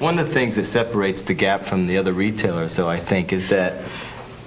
One of the things that separates the Gap from the other retailers, though, I think, is that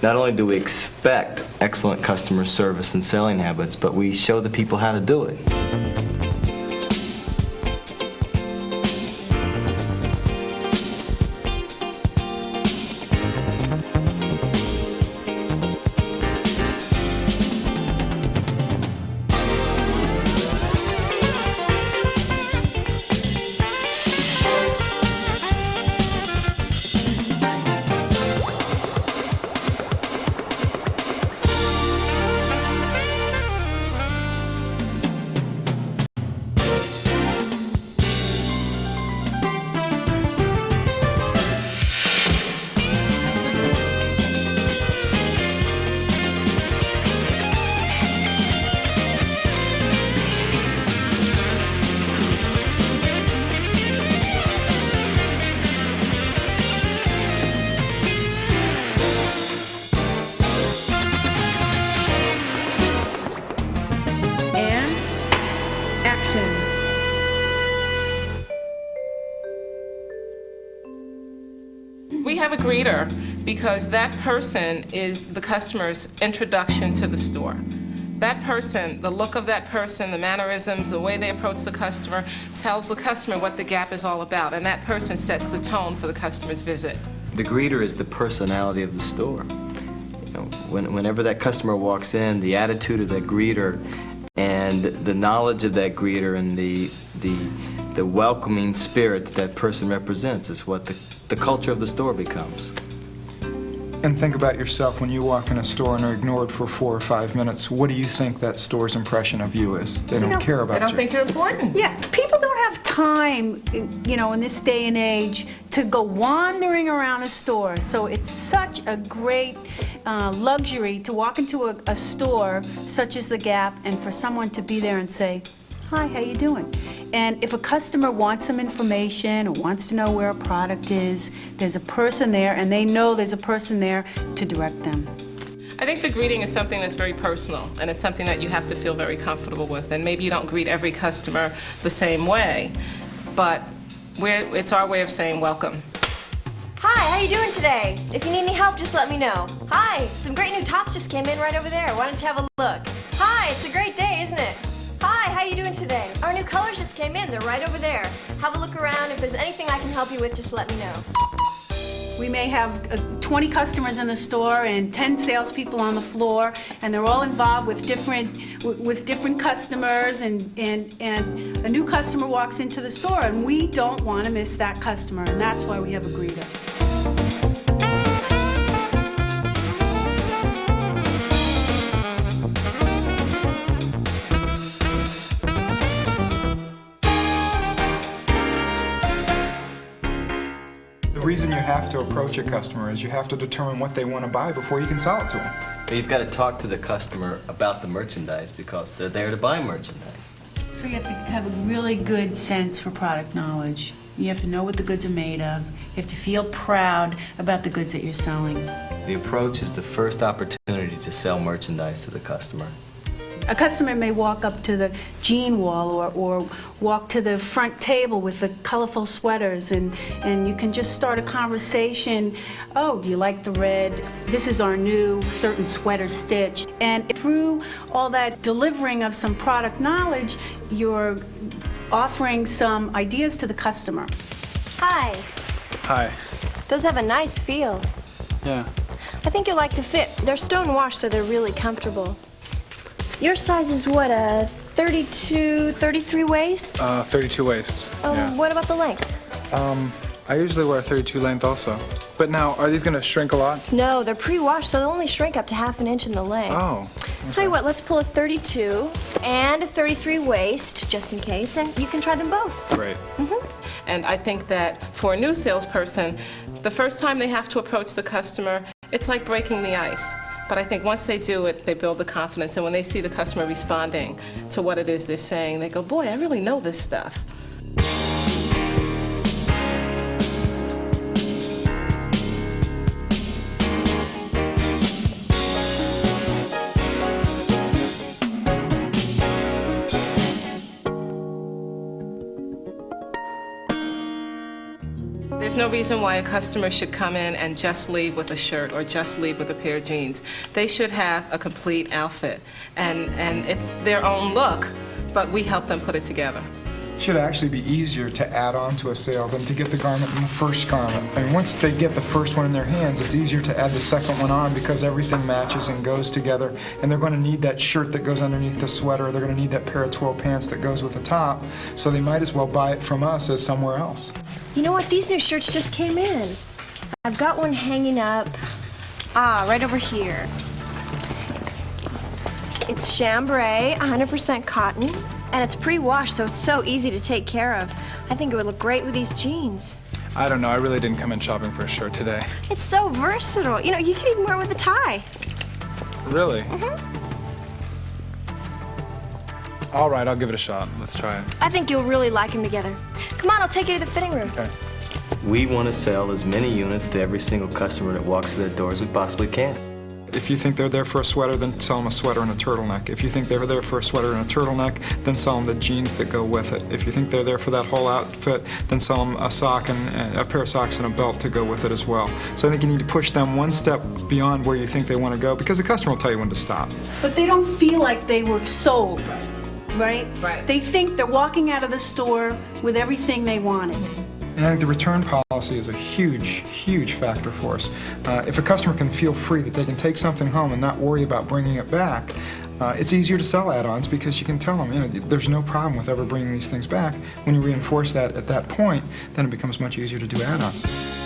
not only do we expect excellent customer service and selling habits, but we show the people how to do it. We have a greeter because that person is the customer's introduction to the store. That person, the look of that person, the mannerisms, the way they approach the customer, tells the customer what the Gap is all about, and that person sets the tone for the customer's visit. The greeter is the personality of the store. You know, whenever that customer walks in, the attitude of that greeter and the knowledge of that greeter and the welcoming spirit that person represents is what the culture of the store becomes. And think about yourself when you walk in a store and are ignored for 4 or 5 minutes. What do you think that store's impression of you is? They don't care about you. They don't think you're important. Yeah, people don't have time, you know, in this day and age to go wandering around a store. So it's such a great luxury to walk into a store such as the Gap and for someone to be there and say, "Hi, how you doing?" And if a customer wants some information or wants to know where a product is, there's a person there, and they know there's a person there to direct them. I think the greeting is something that's very personal, and it's something that you have to feel very comfortable with. And maybe you don't greet every customer the same way, but it's our way of saying welcome. Hi, how you doing today? If you need any help, just let me know. Hi, some great new tops just came in right over there. Why don't you have a look? Hi, it's a great day, isn't it? Hi, how you doing today? Our new colors just came in. They're right over there. Have a look around. If there's anything I can help you with, just let me know. We may have 20 customers in the store and 10 salespeople on the floor, and they're all involved with different customers, and a new customer walks into the store, and we don't want to miss that customer, and that's why we have a greeter. The reason you have to approach a customer is you have to determine what they want to buy before you can sell it to them. But you've got to talk to the customer about the merchandise because they're there to buy merchandise. So you have to have a really good sense for product knowledge. You have to know what the goods are made of. You have to feel proud about the goods that you're selling. The approach is the first opportunity to sell merchandise to the customer. A customer may walk up to the jean wall or walk to the front table with the colorful sweaters, and you can just start a conversation. "Oh, do you like the red? This is our new certain sweater stitch." And through all that delivering of some product knowledge, you're offering some ideas to the customer. Hi. Hi. Those have a nice feel. Yeah. I think you'll like the fit. They're stone washed, so they're really comfortable. Your size is what, a 32, 33 waist? 32 waist. Oh, Yeah. what about the length? I usually wear a 32 length also. But now, are these gonna shrink a lot? No, they're pre-washed, so they'll only shrink up to half an inch in the length. Oh. Tell you what, let's pull a 32 and a 33 waist, just in case, and you can try them both. Great. And I think that for a new salesperson, the first time they have to approach the customer, it's like breaking the ice. But I think once they do it, they build the confidence, and when they see the customer responding to what it is they're saying, they go, "Boy, I really know this stuff." There's no reason why a customer should come in and just leave with a shirt or just leave with a pair of jeans. They should have a complete outfit, and it's their own look, but we help them put it together. Should actually be easier to add on to a sale than to get the garment in the first garment. And once they get the first one in their hands, it's easier to add the second one on because everything matches and goes together. And they're going to need that shirt that goes underneath the sweater. They're going to need that pair of twill pants that goes with the top. So they might as well buy it from us as somewhere else. You know what? These new shirts just came in. I've got one hanging up. Right over here. It's chambray, 100% cotton, and it's pre-washed, so it's so easy to take care of. I think it would look great with these jeans. I don't know. I really didn't come in shopping for a shirt today. It's so versatile. You know, you can even wear it with a tie. Really? All right, I'll give it a shot. Let's try it. I think you'll really like them together. Come on, I'll take you to the fitting room. Okay. We want to sell as many units to every single customer that walks through the door as we possibly can. If you think they're there for a sweater, then sell them a sweater and a turtleneck. If you think they're there for a sweater and a turtleneck, then sell them the jeans that go with it. If you think they're there for that whole outfit, then sell them a sock and a pair of socks and a belt to go with it as well. So I think you need to push them one step beyond where you think they want to go, because the customer will tell you when to stop. But they don't feel like they were sold, right? Right. They think they're walking out of the store with everything they wanted. And I think the return policy is a huge, huge factor for us. If a customer can feel free that they can take something home and not worry about bringing it back, it's easier to sell add-ons because you can tell them, you know, there's no problem with ever bringing these things back. When you reinforce that at that point, then it becomes much easier to do add-ons.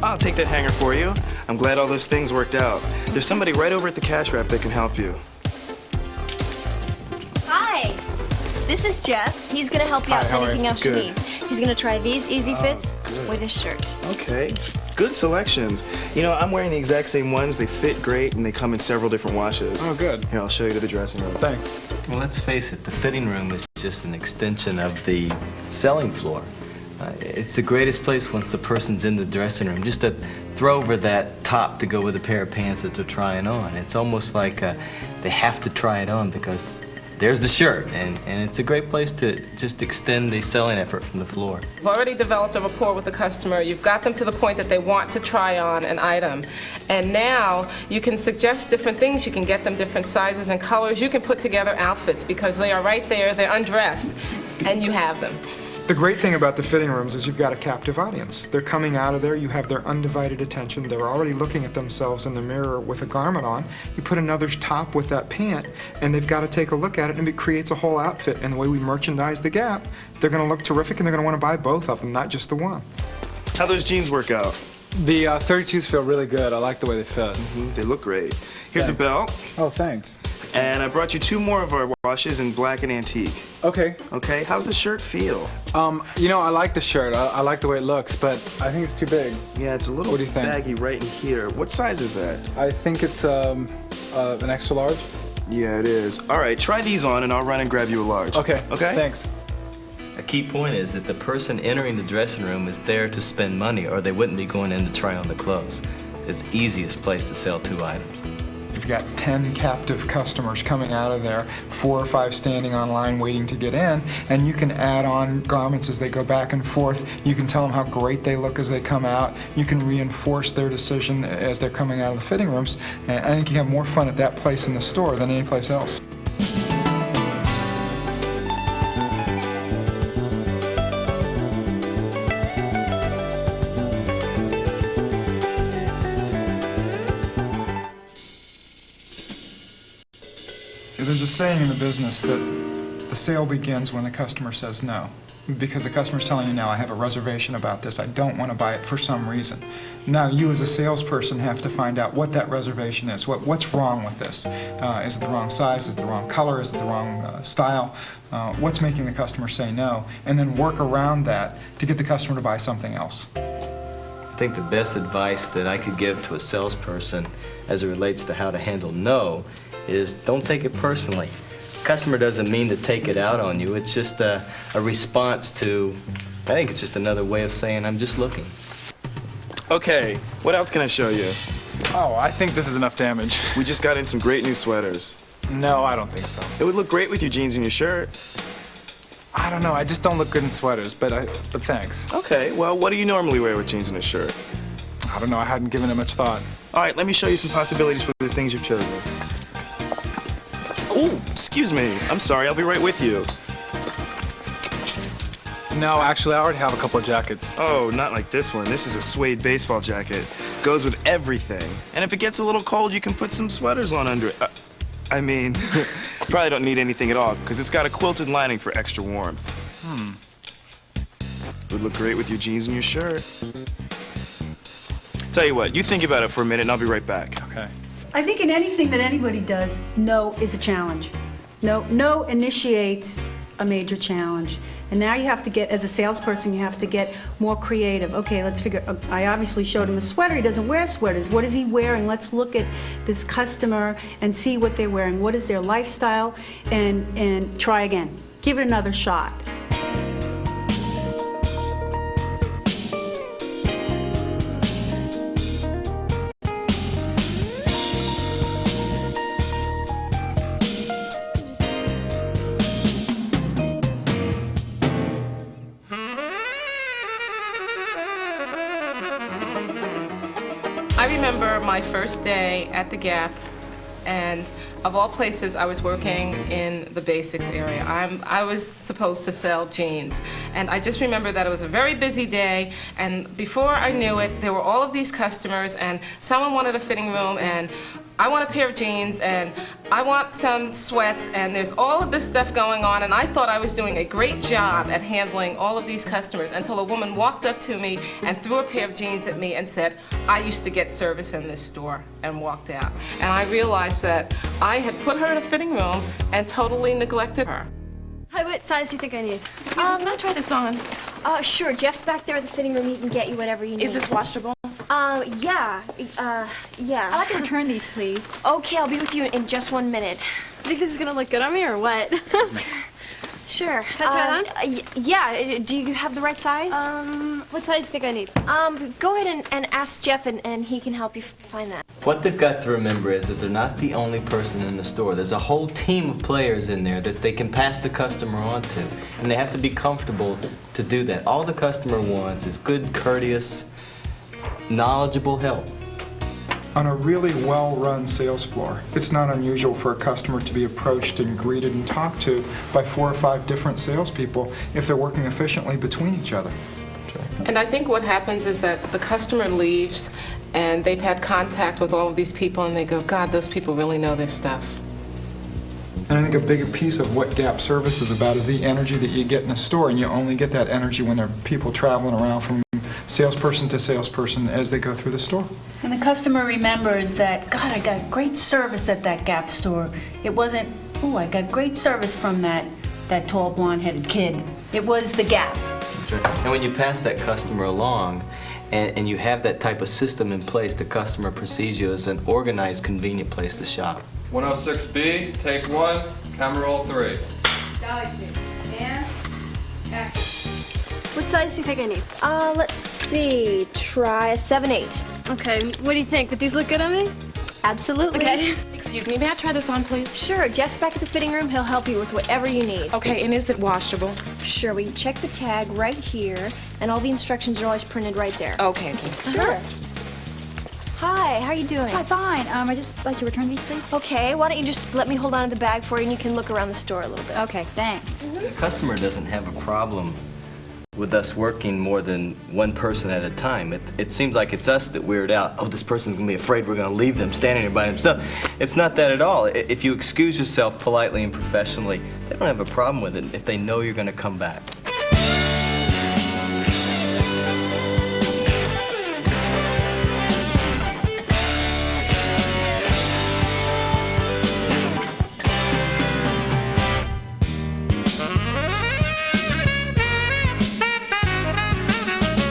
I'll take that hanger for you. I'm glad all those things worked out. There's somebody right over at the cash wrap that can help you. Hi, this is Jeff. He's gonna help you out with Hi, how are anything you? else you Good. need. He's gonna try these easy fits with his shirt. Okay, good selections. You know, I'm wearing the exact same ones. They fit great and they come in several different washes. Oh, good. Here, I'll show you to the dressing room. Thanks. Well, let's face it, the fitting room is just an extension of the selling floor. It's the greatest place once the person's in the dressing room, just to throw over that top to go with a pair of pants that they're trying on. It's almost like they have to try it on because there's the shirt, and it's a great place to just extend the selling effort from the floor. You've already developed a rapport with the customer. You've got them to the point that they want to try on an item. And now you can suggest different things. You can get them different sizes and colors. You can put together outfits because they are right there, they're undressed, and you have them. The great thing about the fitting rooms is you've got a captive audience. They're coming out of there, you have their undivided attention, they're already looking at themselves in the mirror with a garment on. You put another top with that pant, and they've got to take a look at it, and it creates a whole outfit. And the way we merchandise the Gap, they're going to look terrific, and they're going to want to buy both of them, not just the one. How those jeans work out? The 32s feel really good. I like the way they fit. They look great. Here's a belt, Oh, thanks. and I brought you 2 more of our washes in black and antique. Okay. Okay, how's the shirt feel? You know, I like the shirt. I like the way it looks, but I think it's too big. Yeah, it's a little What do you think? baggy right in here. What size is that? I think it's an extra large. Yeah, it is. All right, try these on and I'll run and grab you a large. Okay. Okay? Thanks. A key point is that the person entering the dressing room is there to spend money, or they wouldn't be going in to try on the clothes. It's the easiest place to sell 2 items. You've got 10 captive customers coming out of there, 4 or 5 standing online waiting to get in, and you can add on garments as they go back and forth. You can tell them how great they look as they come out. You can reinforce their decision as they're coming out of the fitting rooms. And I think you have more fun at that place in the store than any place else. There's a saying in the business that the sale begins when the customer says no. Because the customer's telling you now, I have a reservation about this, I don't want to buy it for some reason. Now you as a salesperson have to find out what that reservation is, what's wrong with this. Is it the wrong size, is it the wrong color, is it the wrong style? What's making the customer say no? And then work around that to get the customer to buy something else. I think the best advice that I could give to a salesperson as it relates to how to handle no is don't take it personally. customer doesn't mean to take it out on you. It's just a response to, I think it's just another way of saying, I'm just looking. Okay, what else can I show you? Oh, I think this is enough damage. We just got in some great new sweaters. No, I don't think so. It would look great with your jeans and your shirt. I don't know, I just don't look good in sweaters, but thanks. Okay, well, what do you normally wear with jeans and a shirt? I don't know, I hadn't given it much thought. All right, let me show you some possibilities for the things you've chosen. Oh, excuse me. I'm sorry, I'll be right with you. No, actually, I already have a couple of jackets. Oh, not like this one. This is a suede baseball jacket. Goes with everything. And if it gets a little cold, you can put some sweaters on under it. I mean, you probably don't need anything at all, because it's got a quilted lining for extra warmth. Would look great with your jeans and your shirt. Tell you what, you think about it for a minute, and I'll be right back. Okay. I think in anything that anybody does, no is a challenge. No initiates a major challenge. And now you have to get, as a salesperson, you have to get more creative. Okay, let's figure, I obviously showed him a sweater. He doesn't wear sweaters. What is he wearing? Let's look at this customer and see what they're wearing. What is their lifestyle? And try again. Give it another shot. I remember my first day at the Gap, and of all places, I was working in the basics area. I was supposed to sell jeans, and I just remember that it was a very busy day, and before I knew it, there were all of these customers, and someone wanted a fitting room, and I want a pair of jeans, and I want some sweats, and there's all of this stuff going on, and I thought I was doing a great job at handling all of these customers until a woman walked up to me and threw a pair of jeans at me and said, I used to get service in this store, and walked out. And I realized that I had put her in a fitting room and totally neglected her. Hi, what size do you think I need? Can I try this on? Sure. Jeff's back there at the fitting room. He can get you whatever you need. Is this washable? Yeah. Yeah. I'd like to return these, please. Okay, I'll be with you in just 1 minute. Think this is gonna look good on me or what? Sure. Can I try it on? Yeah. Do you have the right size? What size do you think I need? Go ahead and ask Jeff, and he can help you find that. What they've got to remember is that they're not the only person in the store. There's a whole team of players in there that they can pass the customer on to, and they have to be comfortable to do that. All the customer wants is good, courteous, knowledgeable help. On a really well-run sales floor, it's not unusual for a customer to be approached and greeted and talked to by 4 or 5 different salespeople if they're working efficiently between each other. And I think what happens is that the customer leaves and they've had contact with all of these people and they go, God, those people really know their stuff. And I think a big piece of what Gap Service is about is the energy that you get in a store, and you only get that energy when there are people traveling around from salesperson to salesperson as they go through the store. And the customer remembers that, God, I got great service at that Gap store. It wasn't, oh, I got great service from that tall blonde-headed kid. It was the Gap. And when you pass that customer along, and you have that type of system in place, the customer perceives you as an organized, convenient place to shop. 106B, take 1, camera roll 3. What size do you think I need? Let's see. Try a 7/8. Okay, what do you think? Would these look good on me? Absolutely. Okay. Excuse me, may I try this on, please? Sure. Jeff's back at the fitting room. He'll help you with whatever you need. Okay, and is it washable? Sure. We check the tag right here, and all the instructions are always printed right there. Okay. Sure. Hi. How you doing? Hi, fine. I'd just like to return these, please. Okay. Why don't you just let me hold on to the bag for you, and you can look around the store a little bit. Okay, thanks. The customer doesn't have a problem with us working more than one person at a time. It seems like it's us that weird out. Oh, this person's gonna be afraid we're gonna leave them standing here by themselves. It's not that at all. If you excuse yourself politely and professionally, they don't have a problem with it if they know you're gonna come back.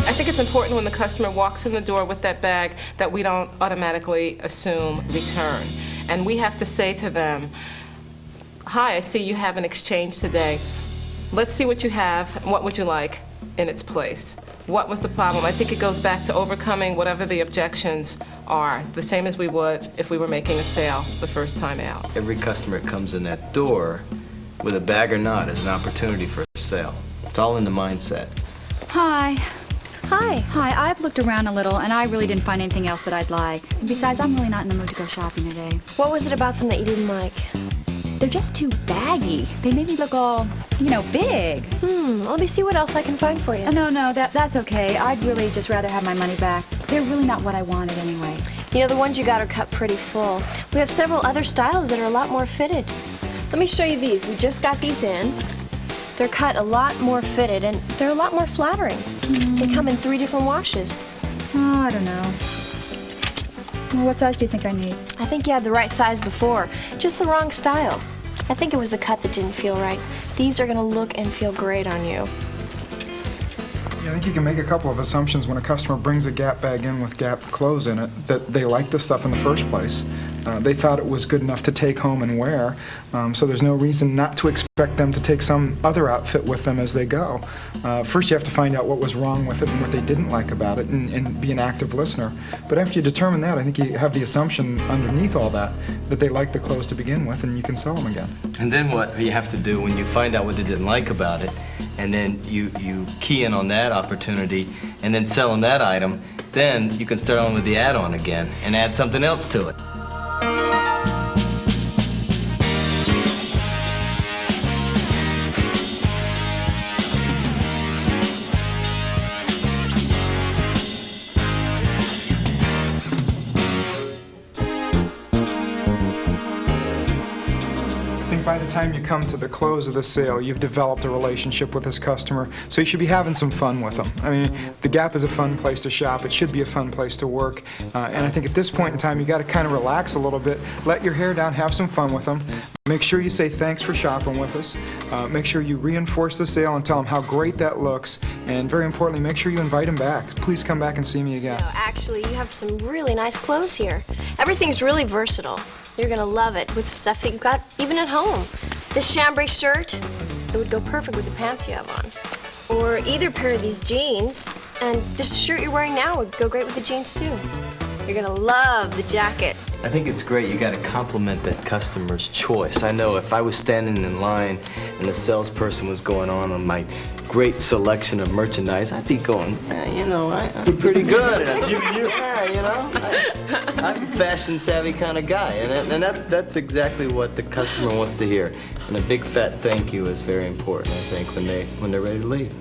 I think it's important when the customer walks in the door with that bag that we don't automatically assume return. And we have to say to them, hi, I see you have an exchange today. Let's see what you have. What would you like in its place? What was the problem? I think it goes back to overcoming whatever the objections are, the same as we would if we were making a sale the first time out. Every customer that comes in that door, with a bag or not, is an opportunity for a sale. It's all in the mindset. Hi. Hi. Hi, I've looked around a little, and I really didn't find anything else that I'd like. And besides, I'm really not in the mood to go shopping today. What was it about them that you didn't like? They're just too baggy. They made me look all, big. Let me see what else I can find for you. No, that's okay. I'd really just rather have my money back. They're really not what I wanted anyway. You know, the ones you got are cut pretty full. We have several other styles that are a lot more fitted. Let me show you these. We just got these in. They're cut a lot more fitted, and they're a lot more flattering. They come in 3 different washes. Oh, I don't know. Well, what size do you think I need? I think you had the right size before, just the wrong style. I think it was the cut that didn't feel right. These are gonna look and feel great on you. Yeah, I think you can make a couple of assumptions when a customer brings a Gap bag in with Gap clothes in it, that they like the stuff in the first place. They thought it was good enough to take home and wear, so there's no reason not to expect them to take some other outfit with them as they go. First you have to find out what was wrong with it and what they didn't like about it, and be an active listener. But after you determine that, I think you have the assumption underneath all that they like the clothes to begin with, and you can sell them again. And then what you have to do when you find out what they didn't like about it, and then you key in on that opportunity, and then sell them that item, then you can start on with the add-on again and add something else to it. By the time you come to the close of the sale, you've developed a relationship with this customer, so you should be having some fun with them. I mean, the Gap is a fun place to shop. It should be a fun place to work. And I think at this point in time, you got to kind of relax a little bit, let your hair down, have some fun with them. Make sure you say thanks for shopping with us. Make sure you reinforce the sale and tell them how great that looks. And very importantly, make sure you invite them back. Please come back and see me again. No, actually, you have some really nice clothes here. Everything's really versatile. You're gonna love it with stuff that you've got even at home. This chambray shirt, it would go perfect with the pants you have on. Or either pair of these jeans, and this shirt you're wearing now would go great with the jeans too. You're gonna love the jacket. I think it's great. You got to compliment that customer's choice. I know if I was standing in line and the salesperson was going on my great selection of merchandise, I'd be going, I'm pretty good. I'm a fashion savvy kind of guy, and that's exactly what the customer wants to hear. And a big fat thank you is very important, I think, when they're ready to leave.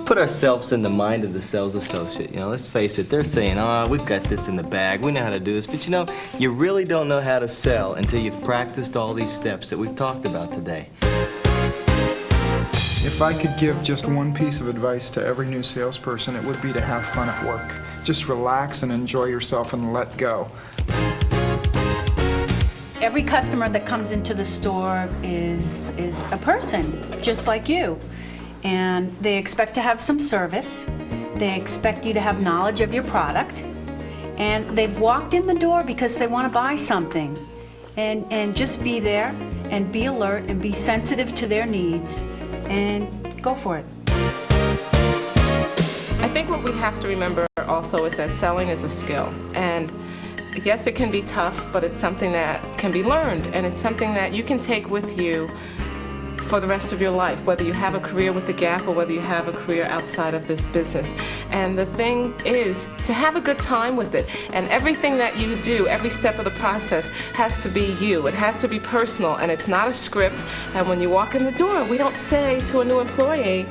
Put ourselves in the mind of the sales associate. Let's face it, they're saying, we've got this in the bag, we know how to do this, but you really don't know how to sell until you've practiced all these steps that we've talked about today. If I could give just one piece of advice to every new salesperson, it would be to have fun at work. Just relax and enjoy yourself and let go. Every customer that comes into the store is a person, just like you. And they expect to have some service. They expect you to have knowledge of your product. And they've walked in the door because they want to buy something. And just be there and be alert and be sensitive to their needs and go for it. I think what we have to remember also is that selling is a skill. And yes, it can be tough, but it's something that can be learned, and it's something that you can take with you for the rest of your life, whether you have a career with the Gap or whether you have a career outside of this business. And the thing is to have a good time with it. And everything that you do, every step of the process has to be you. It has to be personal, and it's not a script. And when you walk in the door, we don't say to a new employee,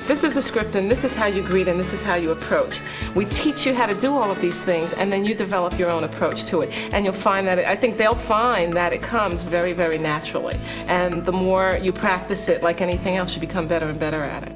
this is a script and this is how you greet and this is how you approach. We teach you how to do all of these things, and then you develop your own approach to it. And you'll find that, I think they'll find that it comes very, very naturally. And the more you practice it, like anything else, you become better and better at it.